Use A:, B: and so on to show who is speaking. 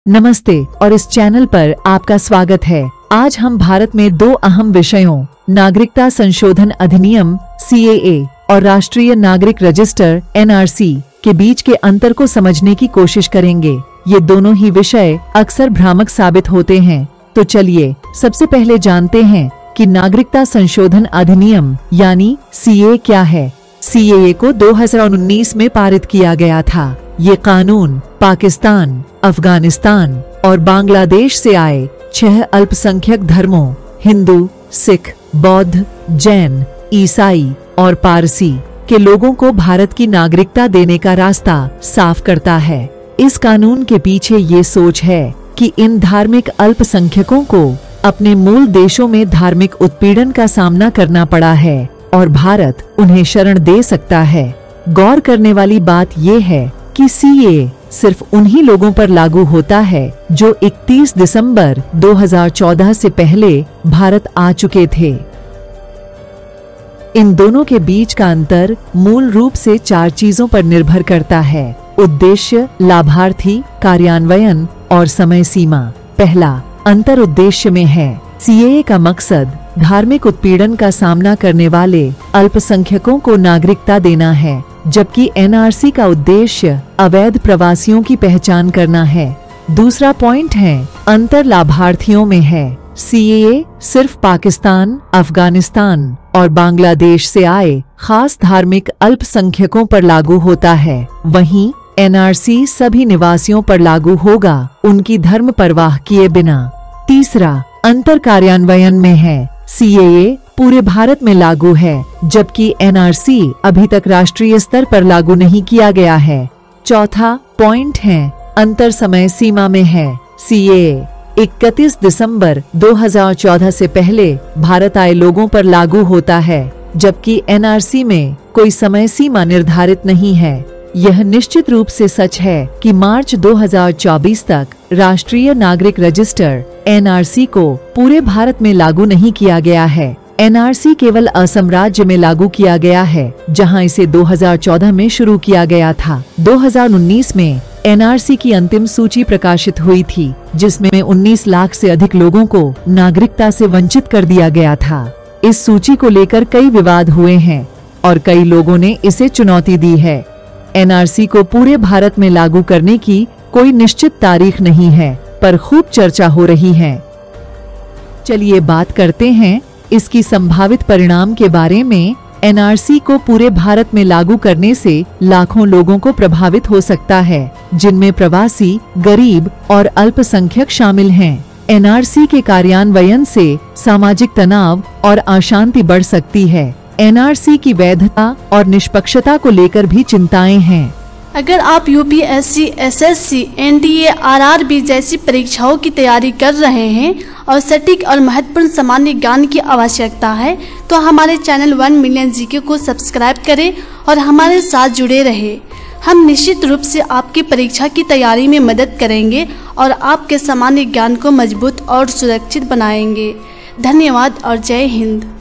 A: नमस्ते और इस चैनल पर आपका स्वागत है। आज हम भारत में दो अहम विषयों नागरिकता संशोधन अधिनियम CAA और राष्ट्रीय नागरिक रजिस्टर NRC के बीच के अंतर को समझने की कोशिश करेंगे। ये दोनों ही विषय अक्सर भ्रामक साबित होते हैं। तो चलिए सबसे पहले जानते हैं कि नागरिकता संशोधन अधिनियम यानी CAA क्या है। CAA को 2019 में पारित किया गया था। ये कानून पाकिस्तान, अफगानिस्तान और बांग्लादेश से आए 6 अल्पसंख्यक धर्मों हिंदू, सिख, बौद्ध, जैन, ईसाई और पारसी के लोगों को भारत की नागरिकता देने का रास्ता साफ करता है। इस कानून के पीछे ये सोच है कि इन धार्मिक अल्पसंख्यकों को अपने मूल देशों में धार्मिक उत्पीड़न का सामना करना पड़ा है और भारत उन्हें शरण दे सकता है। गौर करने वाली बात ये है कि CAA सिर्फ उन्हीं लोगों पर लागू होता है जो 31 दिसंबर 2014 से पहले भारत आ चुके थे। इन दोनों के बीच का अंतर मूल रूप से 4 चीजों पर निर्भर करता है: उद्देश्य, लाभार्थी, कार्यान्वयन और समय सीमा। पहला अंतर उद्देश्य में है। CAA का मकसद धार्मिक उत्पीड़न का सामना करने वाले अल्पसंख्यकों को नागरिकता देना है, जबकि NRC का उद्देश्य अवैध प्रवासियों की पहचान करना है। दूसरा पॉइंट है अंतर लाभार्थियों में है। CAA सिर्फ पाकिस्तान, अफगानिस्तान और बांग्लादेश से आए खास धार्मिक अल्पसंख्यकों पर लागू होता है, वहीं NRC सभी निवासियों पर लागू होगा, उनकी धर्म परवाह किए बिना। तीसरा अंतर कार्यान्वयन में है। CAA पूरे भारत में लागू है, जबकि NRC अभी तक राष्ट्रीय स्तर पर लागू नहीं किया गया है। चौथा पॉइंट है अंतर समय सीमा में है। CAA 31 दिसंबर 2014 से पहले भारत आए लोगों पर लागू होता है, जबकि NRC में कोई समय सीमा निर्धारित नहीं है। यह निश्चित रूप से सच है कि मार्च 2024 तक राष्ट्रीय नागरिक रजिस्टर NRC को पूरे भारत में लागू नहीं किया गया है। NRC केवल असम राज्य में लागू किया गया है, जहां इसे 2014 में शुरू किया गया था। 2019 में NRC की अंतिम सूची प्रकाशित हुई थी, जिसमें 19 लाख से अधिक लोगों को नागरिकता से वंचित कर दिया गया था। इस सूची को लेकर कई विवाद हुए हैं और कई लोगों ने इसे चुनौती दी है। NRC को पूरे भारत में लागू करने की कोई निश्चित तारीख नहीं है, पर खूब चर्चा हो रही है। चलिए बात करते हैं इसकी संभावित परिणाम के बारे में। NRC को पूरे भारत में लागू करने से लाखों लोगों को प्रभावित हो सकता है, जिनमें प्रवासी, गरीब और अल्पसंख्यक शामिल हैं। NRC के कार्यान्वयन से सामाजिक तनाव और अशांति बढ़ सकती है। NRC की वैधता और निष्पक्षता को लेकर भी चिंताएं हैं।
B: अगर आप UPSC, SSC, NDA, RRB जैसी परीक्षाओं की तैयारी कर रहे हैं और सटीक और महत्वपूर्ण सामान्य ज्ञान की आवश्यकता है, तो हमारे चैनल 1 मिलियन GK को सब्सक्राइब करें और हमारे साथ जुड़े रहें। हम निश्चित रूप से आपकी परीक्षा की तैयारी में मदद करेंगे और आपके सामान्य ज्ञान को मजबूत और सुरक्षित बनाएंगे। धन्यवाद और जय हिंद।